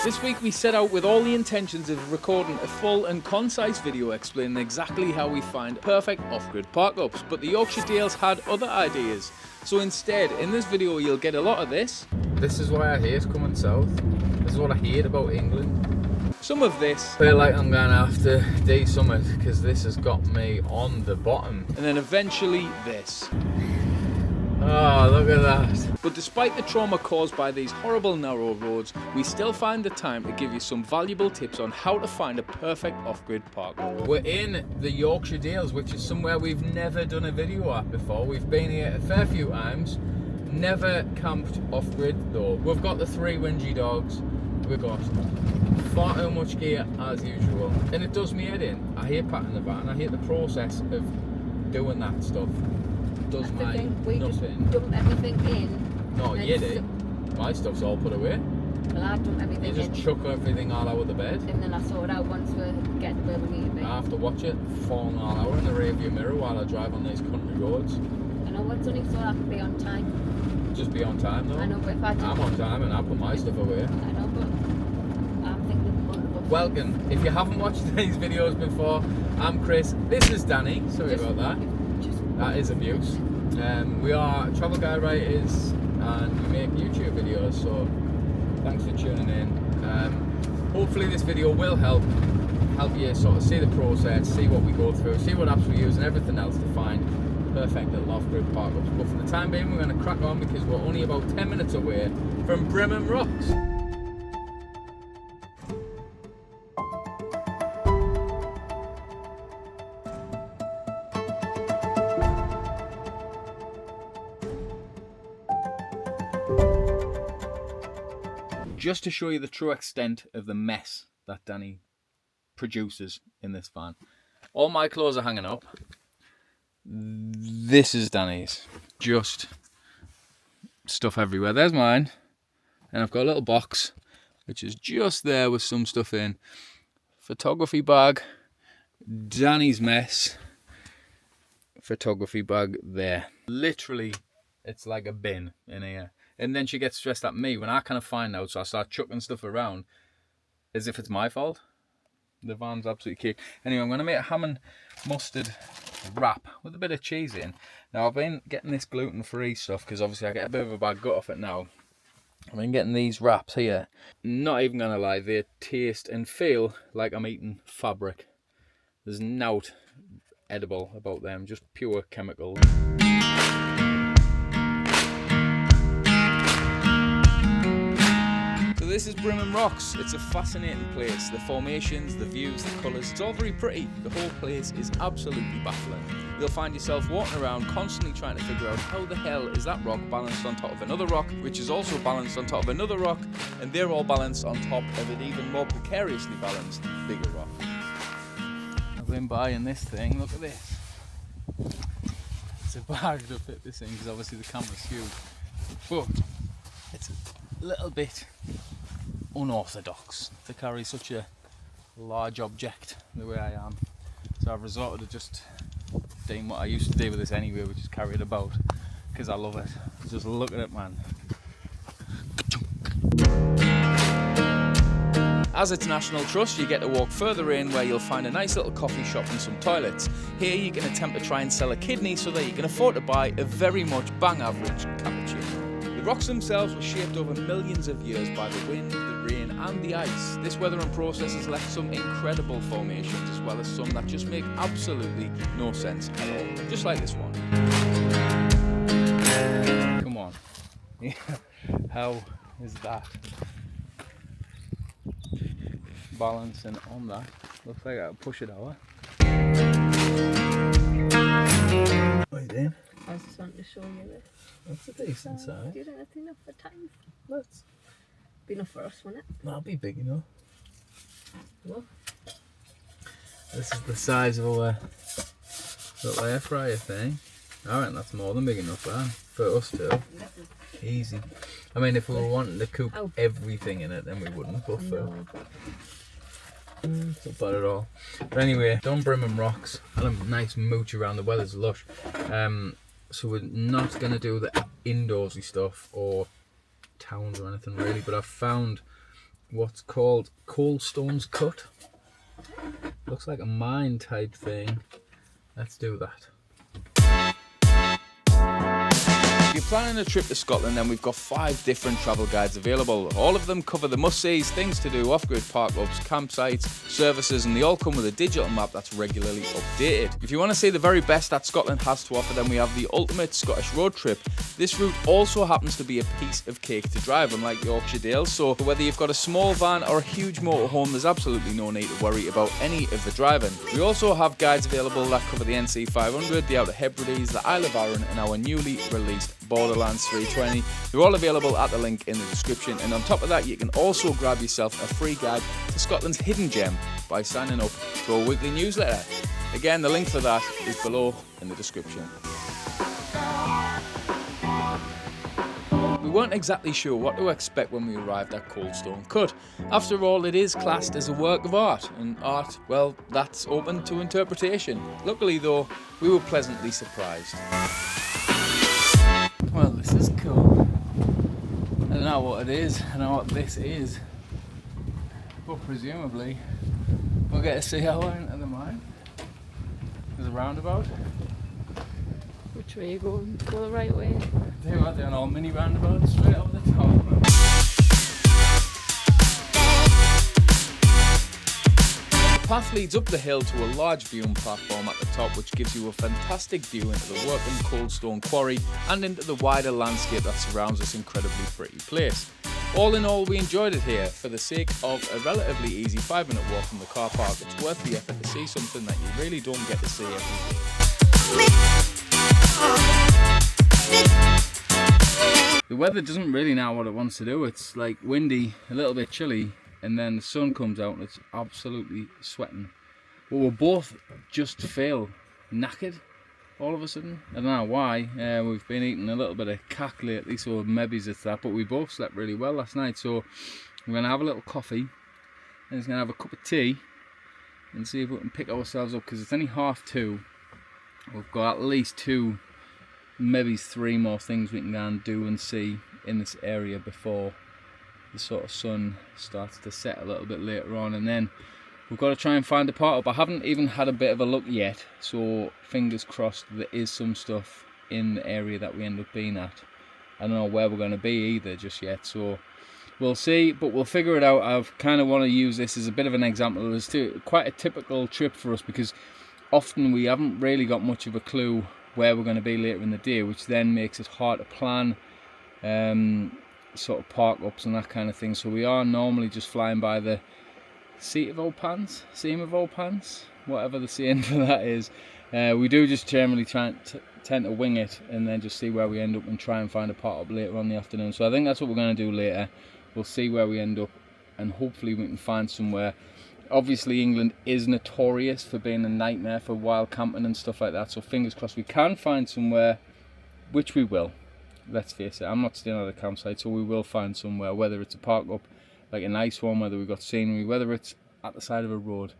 This week we set out with all the intentions of recording a full and concise video explaining exactly how we find perfect off-grid park-ups, but the Yorkshire Dales had other ideas. So instead, in this video you'll get a lot of this. This is why I hate coming south. This is what I hate about England. Some of this. I feel like I'm going to have to de-summit because this has got me on the bottom. And then eventually this. Oh, look at that. But despite the trauma caused by these horrible narrow roads, we still find the time to give you some valuable tips on how to find a perfect off-grid park. We're in the Yorkshire Dales, which is somewhere we've never done a video at before. We've been here a fair few times, never camped off-grid though. We've got the 3 whingy dogs, we've got far too much gear as usual, and it does me head in. I hate packing the van, I hate the process of doing that stuff. Does my we nothing. Just dump everything in. No, you do. My stuff's all put away. Well, I dump everything You just in. chuck everything all out of the bed. And then I sort out once we get to where we need to be. I have to watch it falling all out in the rearview mirror while I drive on these country roads. I know what's only so I can be on time. Just be on time though. I know, but if I do, I'm on time and I put my stuff away. I know, but I'm thinking of Welcome. If you haven't watched these videos before, I'm Chris. This is Danny. Sorry about that. That is abuse. We are travel guide writers and we make YouTube videos, so thanks for tuning in. Hopefully this video will help you sort of see the process, see what we go through, see what apps we use and everything else to find perfect little off-grid park-ups. But for the time being we're going to crack on because we're only about 10 minutes away from Brimham Rocks. Just to show you the true extent of the mess that Danny produces in this van. All my clothes are hanging up. This is Danny's. Just stuff everywhere. There's mine. And I've got a little box which is just there with some stuff in. Photography bag. Danny's mess. Photography bag there. Literally, it's like a bin in here. And then she gets stressed at me when I kind of find out, so I start chucking stuff around as if it's my fault. The van's absolutely cake. Anyway, I'm going to make a ham and mustard wrap with a bit of cheese in. Now, I've been getting this gluten-free stuff because obviously I get a bit of a bad gut off it now. I've been getting these wraps here. Not even going to lie, they taste and feel like I'm eating fabric. There's naught edible about them, just pure chemicals. This is Brimham Rocks. It's a fascinating place. The formations, the views, the colours, it's all very pretty. The whole place is absolutely baffling. You'll find yourself walking around constantly trying to figure out how the hell is that rock balanced on top of another rock, which is also balanced on top of another rock, and they're all balanced on top of an even more precariously balanced bigger rock. I've been buying this thing, look at this. It's a bag to fit this in because obviously the camera's huge, but it's a little bit unorthodox to carry such a large object the way I am, so I've resorted to just doing what I used to do with this anyway, which is carry it about because I love it. Just look at it, man. As it's National Trust, you get to walk further in where you'll find a nice little coffee shop and some toilets. Here you can attempt to try and sell a kidney so that you can afford to buy a very much bang average cappuccino. The rocks themselves were shaped over millions of years by the wind, the rain and the ice. This weathering process has left some incredible formations as well as some that just make absolutely no sense at all. Just like this one. Come on. How is that? Balancing on that. Looks like I can push it over. What are you doing? I was just wanting to show you this. That's a decent size. Do you think that's enough for time? That's Be enough for us, won't it? that'll be big enough. Well, This is the size of a little air fryer thing. I reckon that's more than big enough for us too. Easy. I mean, if we were wanting to cook everything in it, then we wouldn't. But for it's not bad at all. But anyway, done Brimham Rocks. Had a nice mooch around. The weather's lush. So we're not going to do the indoorsy stuff or towns or anything really, but I've found what's called Coldstone's Cut. Looks like a mine type thing. Let's do that. If you're planning a trip to Scotland, then we've got 5 different travel guides available. All of them cover the must-sees, things to do, off-grid park-ups, campsites, services, and they all come with a digital map that's regularly updated. If you want to see the very best that Scotland has to offer, then we have the ultimate Scottish road trip. This route also happens to be a piece of cake to drive, unlike Yorkshire Dales, so whether you've got a small van or a huge motorhome, there's absolutely no need to worry about any of the driving. We also have guides available that cover the NC500, the Outer Hebrides, the Isle of Arran, and our newly released Borderlands 320. They're all available at the link in the description, and on top of that you can also grab yourself a free guide to Scotland's hidden gem by signing up to our weekly newsletter. Again, the link for that is below in the description. We weren't exactly sure what to expect when we arrived at Coldstone Cut. After all, it is classed as a work of art, and art, well, that's open to interpretation. Luckily though, we were pleasantly surprised. Well, this is cool. I don't know what it is, I don't know what this is, but presumably we'll get to see our way into the mine. There's a roundabout. Which way are you going? Go the right way. They are doing all mini roundabouts straight over the top. The path leads up the hill to a large viewing platform at the top, which gives you a fantastic view into the working Coldstone quarry and into the wider landscape that surrounds this incredibly pretty place. All in all, we enjoyed it here. For the sake of a relatively easy 5-minute walk from the car park, it's worth the effort to see something that you really don't get to see every day. The weather doesn't really know what it wants to do. It's like windy, a little bit chilly, and then the sun comes out and it's absolutely sweating. But we're both just feel knackered all of a sudden. I don't know why. We've been eating a little bit of cack lately, so maybe it's that, but we both slept really well last night, so we're going to have a little coffee and it's going to have a cup of tea and see if we can pick ourselves up, because it's only 2:30. We've got at least 2, maybe 3 more things we can go and do and see in this area before the sort of sun starts to set a little bit later on, and then we've got to try and find a part up. I haven't even had a bit of a look yet, so fingers crossed there is some stuff in the area that we end up being at. I don't know where we're going to be either just yet, so we'll see, but we'll figure it out. I kind of want to use this as a bit of an example. It's quite a typical trip for us, because often we haven't really got much of a clue where we're going to be later in the day, which then makes it hard to plan sort of park ups and that kind of thing. So we are normally just flying by the seam of old pants, whatever the saying for that is. We do just generally tend to wing it and then just see where we end up and try and find a park up later on in the afternoon. So I think that's what we're going to do later. We'll see where we end up and hopefully we can find somewhere. Obviously England is notorious for being a nightmare for wild camping and stuff like that, so fingers crossed we can find somewhere, which we will. Let's face it, I'm not staying at a campsite, so we will find somewhere, whether it's a park up, like a nice one, whether we've got scenery, whether it's at the side of a road.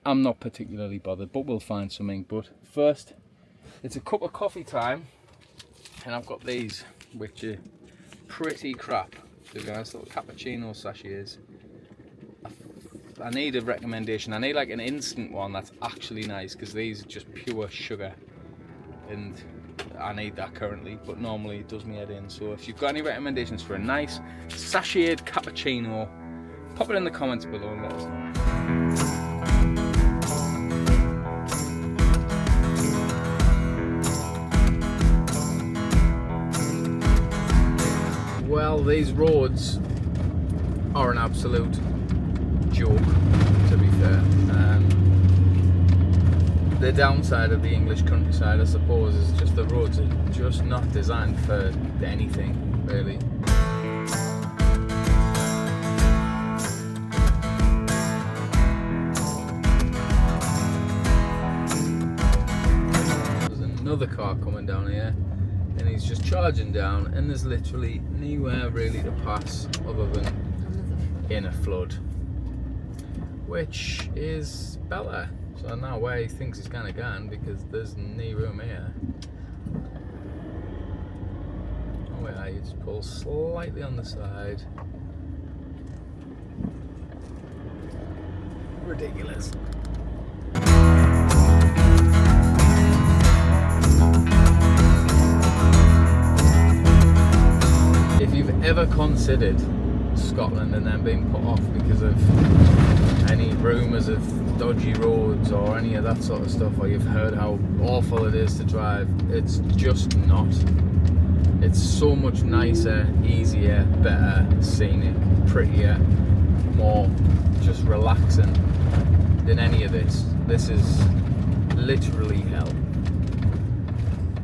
I'm not particularly bothered, but we'll find something. But first, it's a cup of coffee time, and I've got these, which are pretty crap. They're nice little cappuccino sachets. I need a recommendation. I need like an instant one that's actually nice, because these are just pure sugar, and I need that currently, but normally it does me head in. So if you've got any recommendations for a nice sachet cappuccino, pop it in the comments below and let us know. Well, these roads are an absolute joke, to be fair. The downside of the English countryside, I suppose, is just the roads are just not designed for anything, really. There's another car coming down here, and he's just charging down, and there's literally nowhere really to pass other than in a flood, which is better. So I don't know where he thinks he's kind of gone, because there's no room here. Oh yeah, you just pull slightly on the side. ridiculous. If you've ever considered Scotland and then being put off because of any rumours of dodgy roads or any of that sort of stuff, or you've heard how awful it is to drive, it's just not. It's so much nicer, easier, better, scenic, prettier, more just relaxing than any of this. This is literally hell.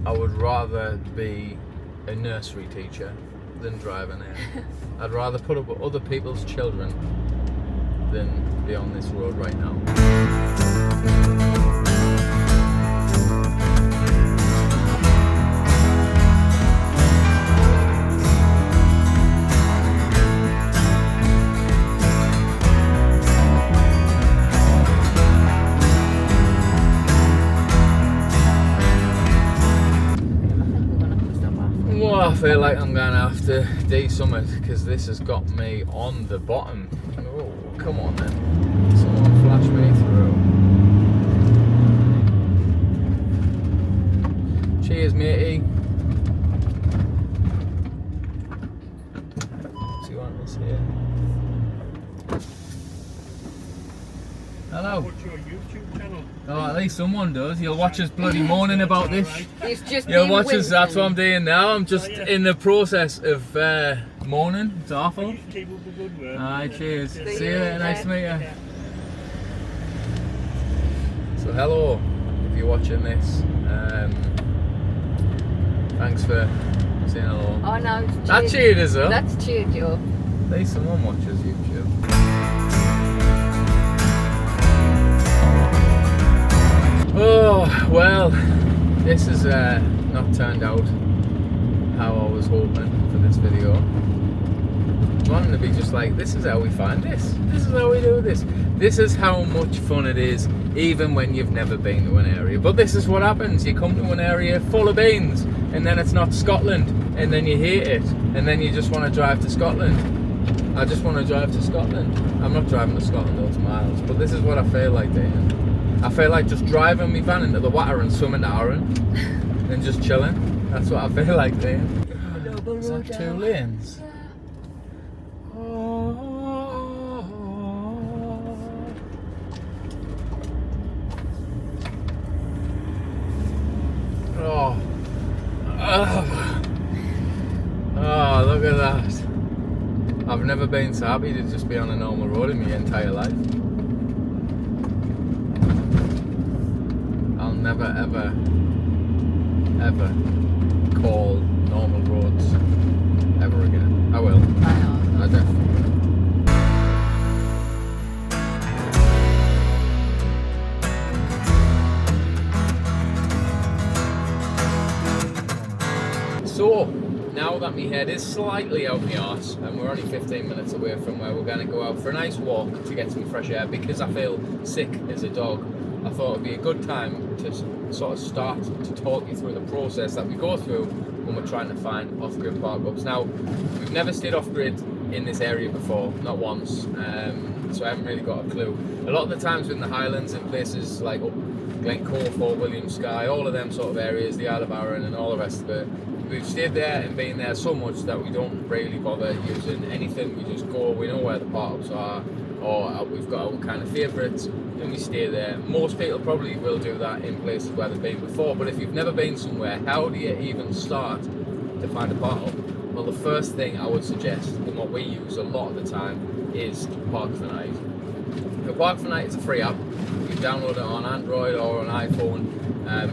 I would rather be a nursery teacher than driving here. I'd rather put up with other people's children than be on this road right now. I feel like I'm gonna have to de-summit because this has got me on the bottom. Oh, come on then. Someone flash me through. Cheers, matey. What's he want us here? Hello. What's your YouTube channel? Oh, at least someone does. You'll watch us bloody moaning about this. It's just You'll been watch us, Winston. that's what I'm doing now. I'm just in the process of moaning. It's awful. Just keep up the good work. Aye, cheers. See you you later, nice to meet you. Yeah. So hello, if you're watching this. Thanks for saying hello. Oh no, it's cheered. That cheered us up. That's cheered you up. At least someone watches YouTube. Oh, well, this has not turned out how I was hoping for this video. I wanted to be just like, this is how we find this. This is how we do this. This is how much fun it is, even when you've never been to an area. But this is what happens. You come to an area full of beans, and then it's not Scotland, and then you hate it, and then you just want to drive to Scotland. I just want to drive to Scotland. I'm not driving to Scotland those miles, but this is what I feel like doing. I feel like just driving my van into the water and swimming to Arran and just chilling. That's what I feel like doing. Is that 2 lanes? Oh. Oh, look at that. I've never been so happy to just be on a normal road in my entire life. I'll never ever call normal roads ever again. I will. I know. I definitely will. So, now that my head is slightly out my arse and we're only 15 minutes away from where we're going to go out for a nice walk to get some fresh air because I feel sick as a dog, I thought it would be a good time to sort of start to talk you through the process that we go through when we're trying to find off-grid park-ups. Now, we've never stayed off-grid in this area before, not once, so I haven't really got a clue. A lot of the times in the Highlands and places like up Glencoe, Fort William, Skye, all of them sort of areas, the Isle of Arran and all the rest of it, we've stayed there and been there so much that we don't really bother using anything. We just go, we know where the park-ups are, or we've got our kind of favourites and we stay there. Most people probably will do that in places where they've been before, but if you've never been somewhere, how do you even start to find a park-up? Well, the first thing I would suggest, and what we use a lot of the time, is Park for Night. Now, Park for Night is a free app. You can download it on Android or on iPhone.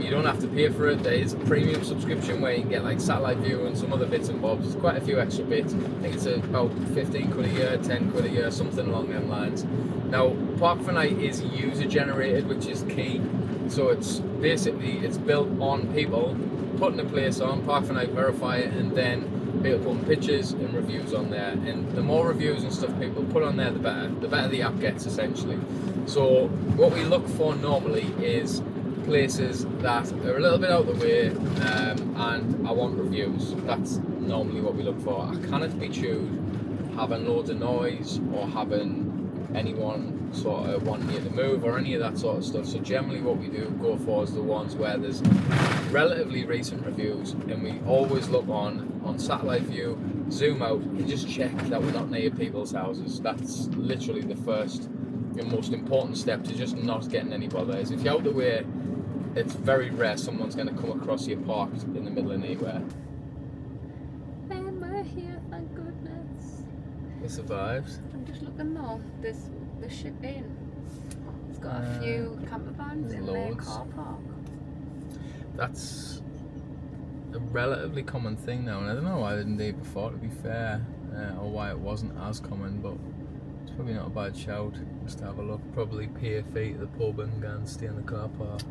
You don't have to pay for it. There is a premium subscription where you can get like satellite view and some other bits and bobs. There's quite a few extra bits. I think it's about 15 quid a year, 10 quid a year, something along them lines. Now, Park for Night is user generated, which is key. So it's basically, it's built on people putting a place on, Park for Night verify it, and then people putting pictures and reviews on there. And the more reviews and stuff people put on there, the better the app gets, essentially. So what we look for normally is places that are a little bit out of the way, and I want reviews. That's normally what we look for. I cannot be chewed having loads of noise or having anyone sort of wanting you to move or any of that sort of stuff. So generally what we do go for is the ones where there's relatively recent reviews, and we always look on satellite view, zoom out and just check that we're not near people's houses. That's literally the first and most important step to just not getting any bothers. If you're out the way, it's very rare someone's going to come across you parked in the middle of nowhere. And we're here, thank goodness. It survives. I'm just looking now. There's the ship in. It's got a few campervans in their loads. car park. That's a relatively common thing now, and I don't know why I didn't do it before, to be fair, or why it wasn't as common, but it's probably not a bad shout just to have a look. Probably pay a fee to the pub and go and stay in the car park.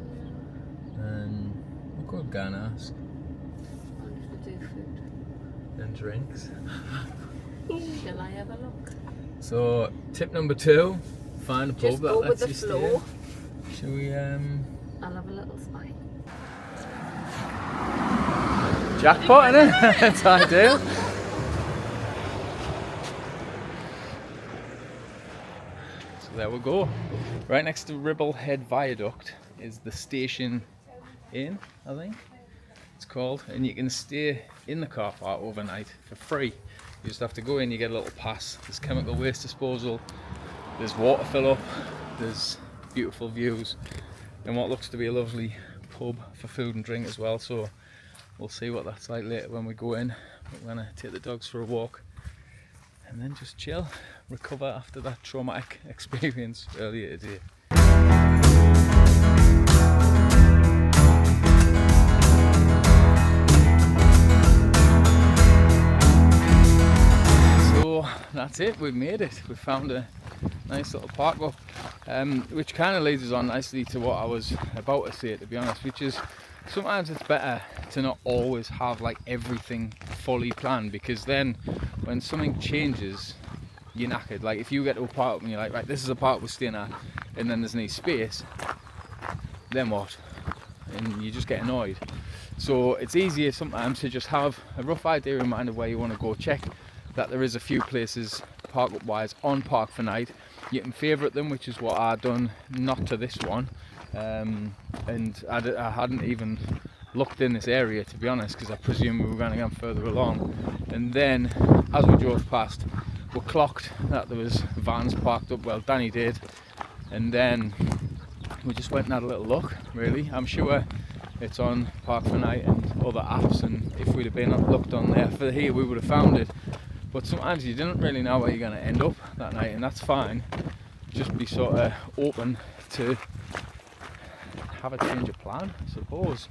And we could go and ask. Only if we do food. And drinks. Shall I have a look? So tip number 2, find a pub Just that go with lets the you flow. stay. Shall we I'll have a little spy. Jackpot, innit? That's ideal. So there we go. Right next to Ribblehead Viaduct is the Station Inn, I think it's called, and you can stay in the car park overnight for free. You just have to go in, you get a little pass. There's chemical waste disposal, there's water fill up, there's beautiful views, and what looks to be a lovely pub for food and drink as well. So we'll see what that's like later when we go in. We're gonna take the dogs for a walk and then just chill, recover after that traumatic experience earlier today. So that's it, we've made it. We found a nice little park up, which kind of leads us on nicely to what I was about to say, to be honest, which is sometimes it's better to not always have like everything fully planned, because then when something changes you're knackered. Like if you get to a park and you're like, right, this is a park we're staying at, and then there's no space, then what? And you just get annoyed. So it's easier sometimes to just have a rough idea in mind of where you want to go. Check that there is a few places park up wise on Park for Night. You can favourite them, which is what I've done, not to this one. And I hadn't even looked in this area, to be honest, because I presumed we were going to go further along. And then as we drove past, we clocked that there was vans parked up. Well, Danny did, and then we just went and had a little look. Really, I'm sure it's on Park for Night and other apps, and if we'd have been looked on there for here, we would have found it. But sometimes you didn't really know where you're going to end up that night, and that's fine. Just be sort of open to have a change of plan, I suppose.